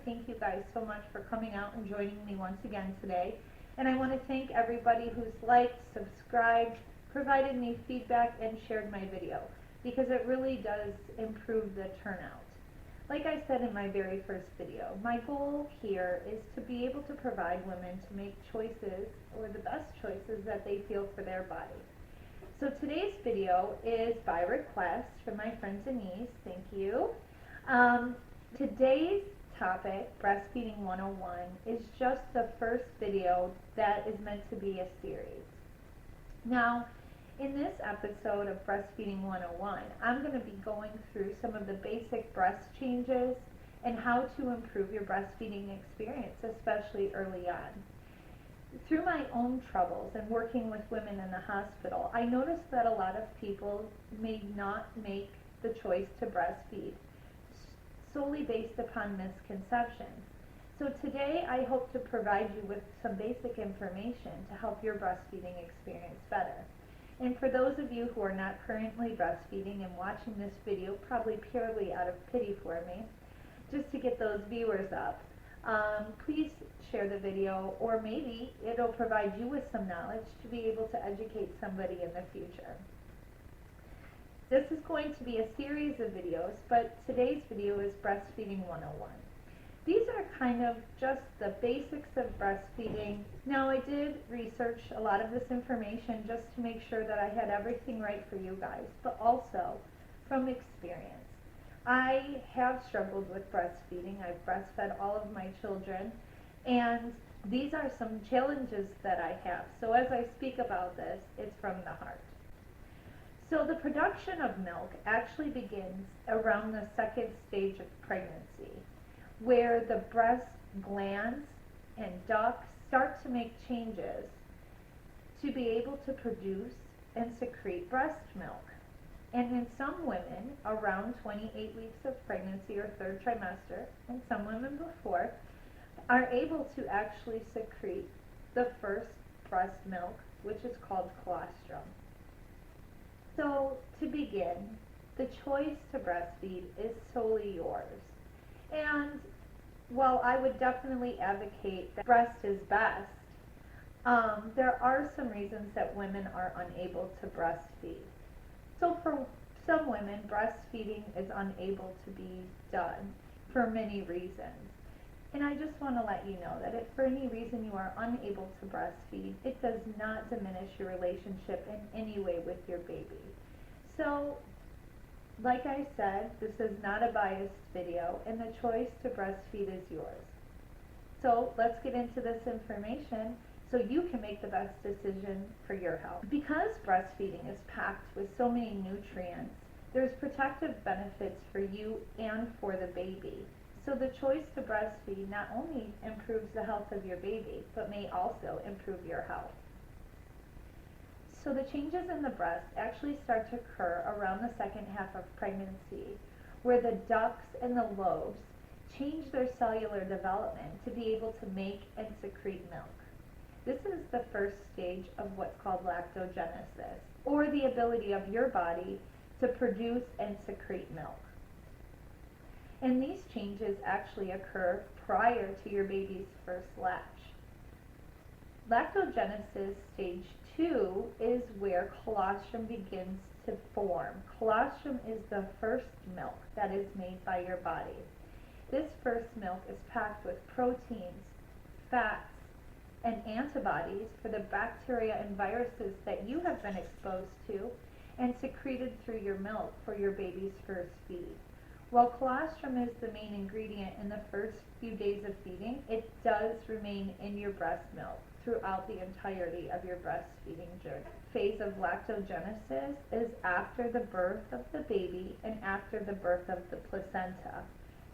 thank you guys so much for coming out and joining me once again today. And I want to thank everybody who's liked, subscribed, provided me feedback, and shared my video, because it really does improve the turnout. Like I said in my very first video, my goal here is to be able to provide women to make choices, or the best choices that they feel for their body. So today's video is by request from my friend Denise. Thank you. Today's topic, Breastfeeding 101, is just the first video that is meant to be a series. Now, in this episode of Breastfeeding 101, I'm going to be going through some of the basic breast changes and how to improve your breastfeeding experience, especially early on. Through my own troubles and working with women in the hospital, I noticed that a lot of people may not make the choice to breastfeed solely based upon misconceptions. So today I hope to provide you with some basic information to help your breastfeeding experience better. And for those of you who are not currently breastfeeding and watching this video probably purely out of pity for me, just to get those viewers up, please share the video, or maybe it'll provide you with some knowledge to be able to educate somebody in the future. This is going to be a series of videos, but today's video is Breastfeeding 101. These are kind of just the basics of breastfeeding. Now, I did research a lot of this information just to make sure that I had everything right for you guys, but also from experience. I have struggled with breastfeeding. I've breastfed all of my children, and these are some challenges that I have. So as I speak about this, it's from the heart. So the production of milk actually begins around the second stage of pregnancy, where the breast glands and ducts start to make changes to be able to produce and secrete breast milk. And in some women, around 28 weeks of pregnancy or third trimester, and some women before, are able to actually secrete the first breast milk, which is called colostrum. So to begin, the choice to breastfeed is solely yours. And while I would definitely advocate that breast is best, there are some reasons that women are unable to breastfeed. So for some women, breastfeeding is unable to be done for many reasons. And I just want to let you know that if for any reason you are unable to breastfeed, it does not diminish your relationship in any way with your baby. So, like I said, this is not a biased video, and the choice to breastfeed is yours. So let's get into this information so you can make the best decision for your health. Because breastfeeding is packed with so many nutrients, there's protective benefits for you and for the baby. So the choice to breastfeed not only improves the health of your baby, but may also improve your health. So the changes in the breast actually start to occur around the second half of pregnancy, where the ducts and the lobes change their cellular development to be able to make and secrete milk. This is the first stage of what's called lactogenesis, or the ability of your body to produce and secrete milk. And these changes actually occur prior to your baby's first latch. Lactogenesis stage 2 is where colostrum begins to form. Colostrum is the first milk that is made by your body. This first milk is packed with proteins, fats, and antibodies for the bacteria and viruses that you have been exposed to and secreted through your milk for your baby's first feed. While colostrum is the main ingredient in the first few days of feeding, it does remain in your breast milk throughout the entirety of your breastfeeding journey. Phase of lactogenesis is after the birth of the baby and after the birth of the placenta.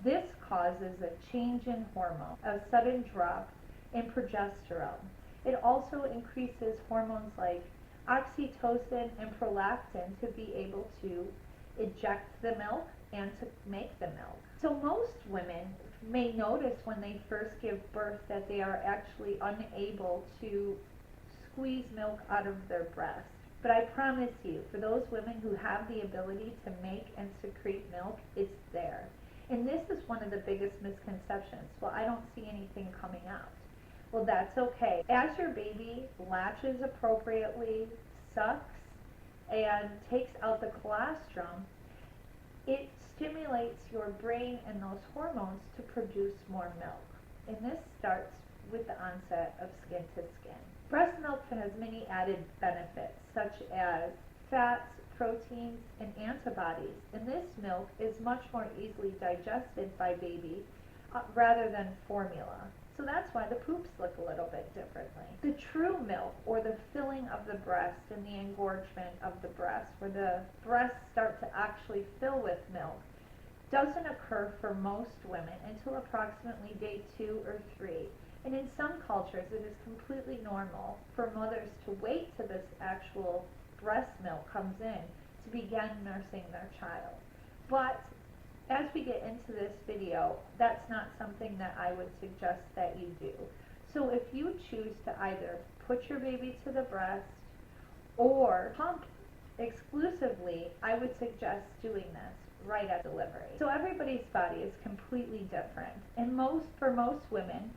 This causes a change in hormone, a sudden drop in progesterone. It also increases hormones like oxytocin and prolactin to be able to eject the milk and to make the milk. So most women may notice when they first give birth that they are actually unable to squeeze milk out of their breast. But I promise you, for those women who have the ability to make and secrete milk, it's there. And this is one of the biggest misconceptions. Well, I don't see anything coming out. Well, that's okay. As your baby latches appropriately, sucks, and takes out the colostrum, it stimulates your brain and those hormones to produce more milk. And this starts with the onset of skin to skin. Breast milk has many added benefits, such as fats, proteins, and antibodies. And this milk is much more easily digested by baby rather than formula. So that's why the poops look a little bit differently. The true milk, or the filling of the breast and the engorgement of the breast, where the breasts start to actually fill with milk, doesn't occur for most women until approximately day 2 or 3. And in some cultures, it is completely normal for mothers to wait till this actual breast milk comes in to begin nursing their child. But as we get into this video, that's not something that I would suggest that you do. So if you choose to either put your baby to the breast or pump exclusively, I would suggest doing this right at delivery. So everybody's body is completely different. And for most women,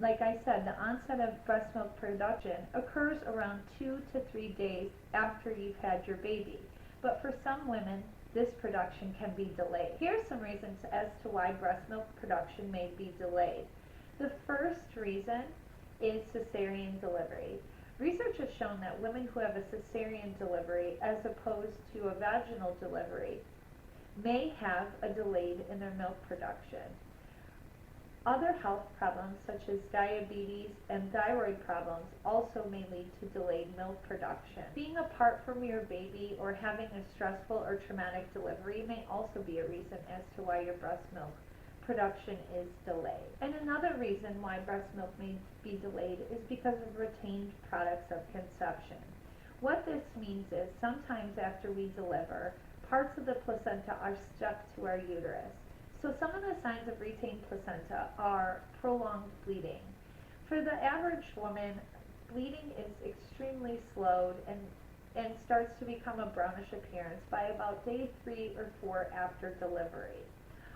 like I said, the onset of breast milk production occurs around 2 to 3 days after you've had your baby. But for some women, this production can be delayed. Here are some reasons as to why breast milk production may be delayed. The first reason is cesarean delivery. Research has shown that women who have a cesarean delivery as opposed to a vaginal delivery may have a delay in their milk production. Other health problems such as diabetes and thyroid problems also may lead to delayed milk production. Being apart from your baby or having a stressful or traumatic delivery may also be a reason as to why your breast milk production is delayed. And another reason why breast milk may be delayed is because of retained products of conception. What this means is sometimes after we deliver, parts of the placenta are stuck to our uterus. So some of the signs of retained placenta are prolonged bleeding. For the average woman, bleeding is extremely slowed and starts to become a brownish appearance by about day 3 or 4 after delivery.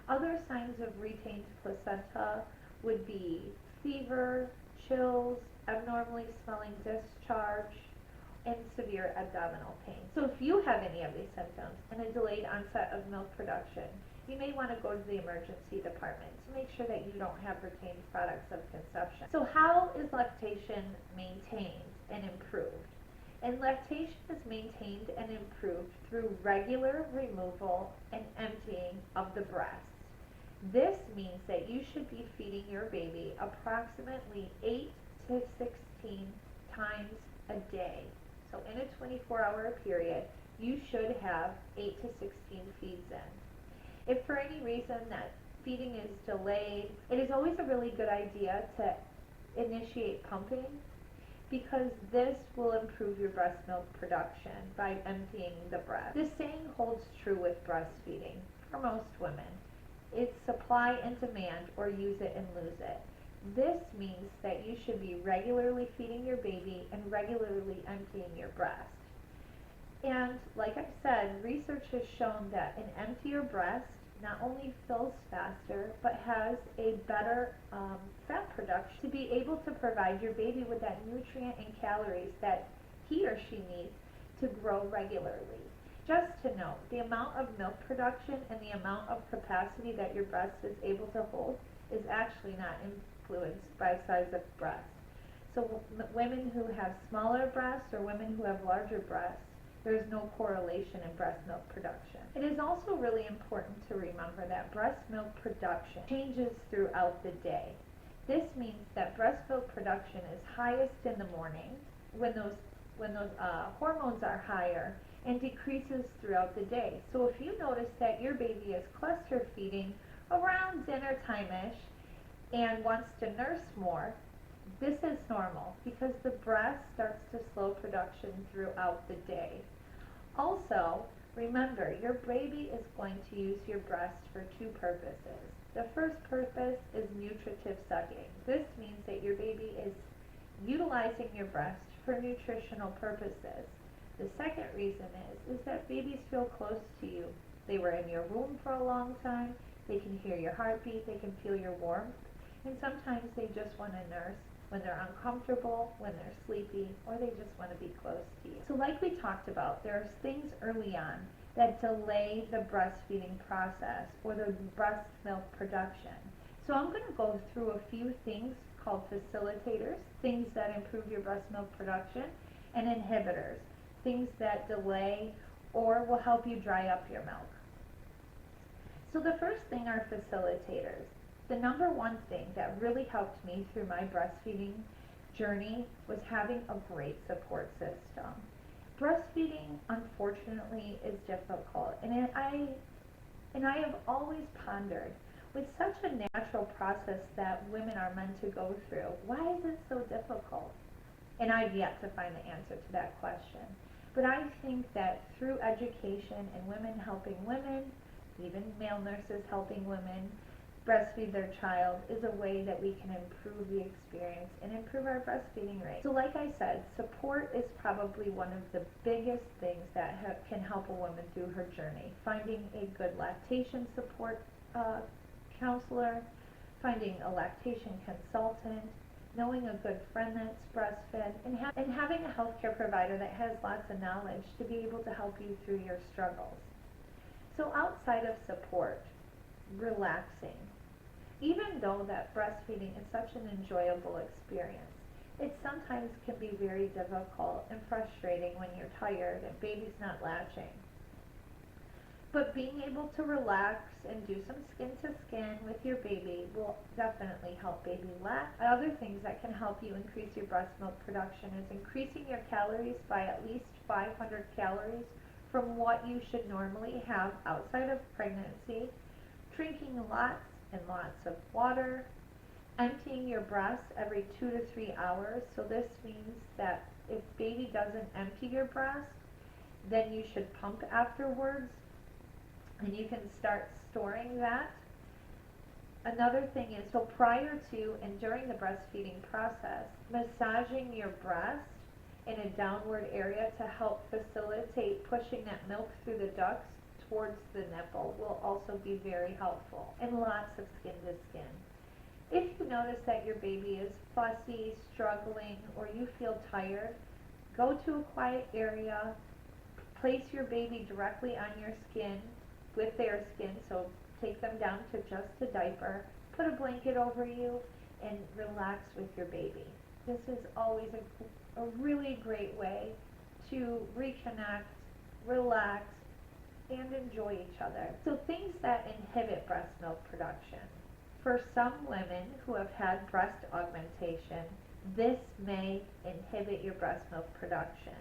Other signs of retained placenta would be fever, chills, abnormally smelling discharge, and severe abdominal pain. So if you have any of these symptoms and a delayed onset of milk production, you may want to go to the emergency department to make sure that you don't have retained products of conception. So how is lactation maintained and improved? And lactation is maintained and improved through regular removal and emptying of the breast. This means that you should be feeding your baby approximately 8 to 16 times a day. So in a 24-hour period, you should have 8 to 16 feeds in. If for any reason that feeding is delayed, it is always a really good idea to initiate pumping, because this will improve your breast milk production by emptying the breast. This saying holds true with breastfeeding for most women. It's supply and demand, or use it and lose it. This means that you should be regularly feeding your baby and regularly emptying your breast. And like I said, research has shown that an emptier breast not only fills faster, but has a better fat production to be able to provide your baby with that nutrient and calories that he or she needs to grow regularly. Just to note, the amount of milk production and the amount of capacity that your breast is able to hold is actually not influenced by size of breast. So women who have smaller breasts or women who have larger breasts, there is no correlation in breast milk production. It is also really important to remember that breast milk production changes throughout the day. This means that breast milk production is highest in the morning when those hormones are higher, and decreases throughout the day. So if you notice that your baby is cluster feeding around dinner time-ish and wants to nurse more, this is normal because the breast starts to slow production throughout the day. Also, remember, your baby is going to use your breast for 2 purposes. The first purpose is nutritive sucking. This means that your baby is utilizing your breast for nutritional purposes. The second reason is that babies feel close to you. They were in your womb for a long time. They can hear your heartbeat, they can feel your warmth, and sometimes they just want to nurse when they're uncomfortable, when they're sleepy, or they just want to be close to you. So like we talked about, there's things early on that delay the breastfeeding process or the breast milk production. So I'm going to go through a few things called facilitators, things that improve your breast milk production, and inhibitors, things that delay or will help you dry up your milk. So the first thing are facilitators. The number one thing that really helped me through my breastfeeding journey was having a great support system. Breastfeeding, unfortunately, is difficult, and I have always pondered, with such a natural process that women are meant to go through, why is it so difficult? And I've yet to find the answer to that question. But I think that through education and women helping women, even male nurses helping women breastfeed their child, is a way that we can improve the experience and improve our breastfeeding rate. So like I said, support is probably one of the biggest things that can help a woman through her journey. Finding a good lactation support counselor, finding a lactation consultant, knowing a good friend that's breastfed, and having a healthcare provider that has lots of knowledge to be able to help you through your struggles. So outside of support, relaxing. Even though that breastfeeding is such an enjoyable experience, it sometimes can be very difficult and frustrating when you're tired and baby's not latching. But being able to relax and do some skin to skin with your baby will definitely help baby latch. Other things that can help you increase your breast milk production is increasing your calories by at least 500 calories from what you should normally have outside of pregnancy, drinking lots and lots of water, emptying your breast every 2 to 3 hours. So this means that if baby doesn't empty your breast, then you should pump afterwards, and you can start storing that. Another thing is, so prior to and during the breastfeeding process, massaging your breast in a downward area to help facilitate pushing that milk through the ducts towards the nipple will also be very helpful, and lots of skin to skin. If you notice that your baby is fussy, struggling, or you feel tired, go to a quiet area, place your baby directly on your skin with their skin, so take them down to just a diaper, put a blanket over you, and relax with your baby. This is always a really great way to reconnect, relax, and enjoy each other. So things that inhibit breast milk production. For some women who have had breast augmentation, this may inhibit your breast milk production.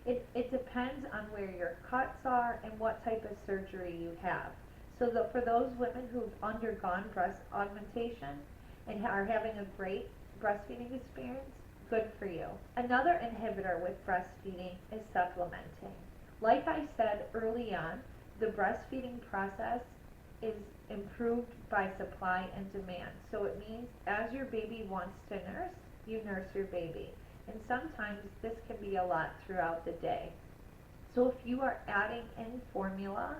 It depends on where your cuts are and what type of surgery you have. So for those women who've undergone breast augmentation and are having a great breastfeeding experience, good for you. Another inhibitor with breastfeeding is supplementing. Like I said early on, the breastfeeding process is improved by supply and demand. So it means as your baby wants to nurse, you nurse your baby. And sometimes this can be a lot throughout the day. So if you are adding in formula,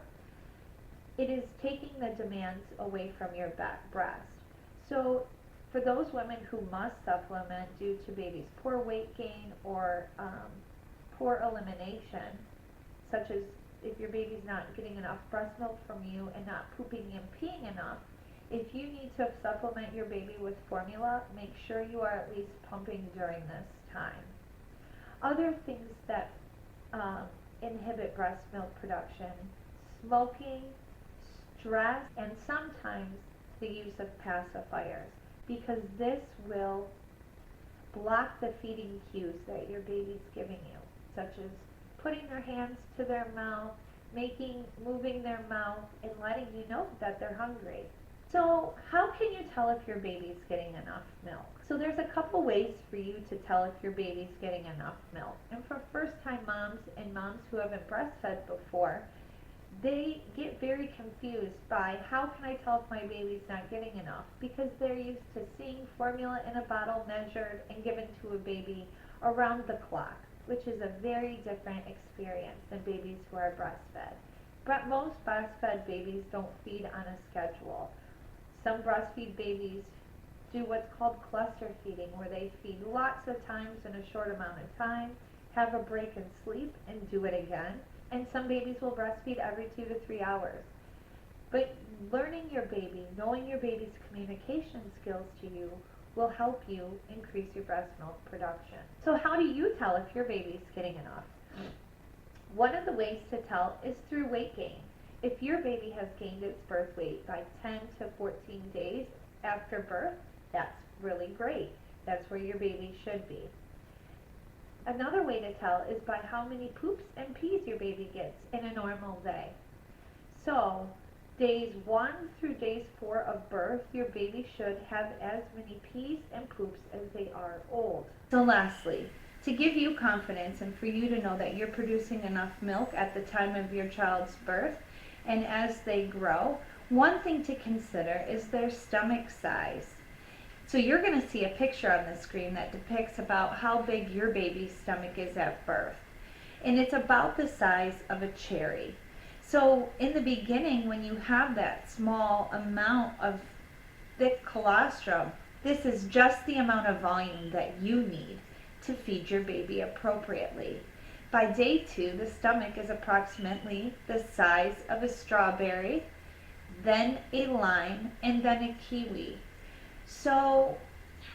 it is taking the demands away from your breast. So for those women who must supplement due to baby's poor weight gain or poor elimination, such as if your baby's not getting enough breast milk from you and not pooping and peeing enough, if you need to supplement your baby with formula, make sure you are at least pumping during this time. Other things that inhibit breast milk production: smoking, stress, and sometimes the use of pacifiers, because this will block the feeding cues that your baby's giving you, such as putting their hands to their mouth, moving their mouth, and letting you know that they're hungry. So how can you tell if your baby's getting enough milk? So there's a couple ways for you to tell if your baby's getting enough milk. And for first-time moms and moms who haven't breastfed before, they get very confused by, how can I tell if my baby's not getting enough? Because they're used to seeing formula in a bottle measured and given to a baby around the clock, which is a very different experience than babies who are breastfed. But most breastfed babies don't feed on a schedule. Some breastfeed babies do what's called cluster feeding, where they feed lots of times in a short amount of time, have a break and sleep, and do it again. And some babies will breastfeed every 2 to 3 hours. But learning your baby, knowing your baby's communication skills to you, will help you increase your breast milk production. So how do you tell if your baby's getting enough? One of the ways to tell is through weight gain. If your baby has gained its birth weight by 10 to 14 days after birth, that's really great. That's where your baby should be. Another way to tell is by how many poops and pees your baby gets in a normal day. So, days 1 through days 4 of birth, your baby should have as many pees and poops as they are old. So lastly, to give you confidence and for you to know that you're producing enough milk at the time of your child's birth and as they grow, one thing to consider is their stomach size. So you're going to see a picture on the screen that depicts about how big your baby's stomach is at birth. And it's about the size of a cherry. So in the beginning, when you have that small amount of thick colostrum, this is just the amount of volume that you need to feed your baby appropriately. By day 2, the stomach is approximately the size of a strawberry, then a lime, and then a kiwi. So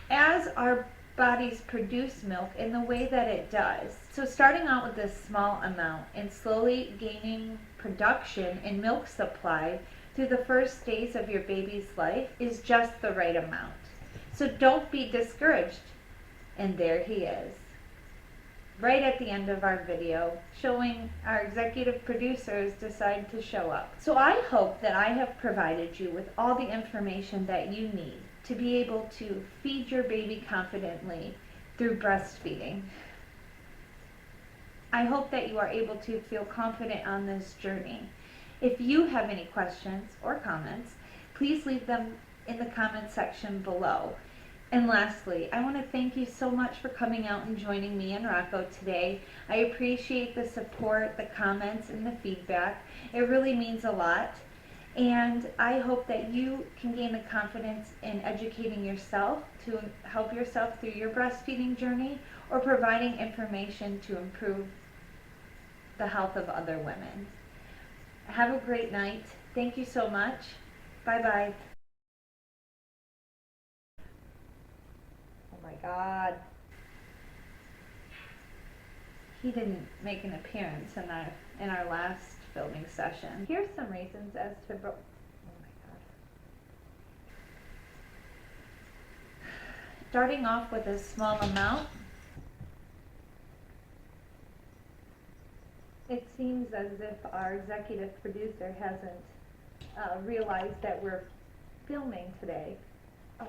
as our bodies produce milk in the way that it does, so starting out with this small amount and slowly gaining production and milk supply through the first days of your baby's life is just the right amount. So don't be discouraged. And there he is, right at the end of our video, showing our executive producers decide to show up. So I hope that I have provided you with all the information that you need to be able to feed your baby confidently through breastfeeding. I hope that you are able to feel confident on this journey. If you have any questions or comments, please leave them in the comment section below. And lastly, I want to thank you so much for coming out and joining me and Rocco today. I appreciate the support, the comments, and the feedback. It really means a lot. And I hope that you can gain the confidence in educating yourself to help yourself through your breastfeeding journey or providing information to improve the health of other women. Have a great night. Thank you so much. Bye-bye. Oh my God. He didn't make an appearance in our last filming session. Here's some reasons as to oh my God. Starting off with a small amount, it seems as if our executive producer hasn't realized that we're filming today. Oh.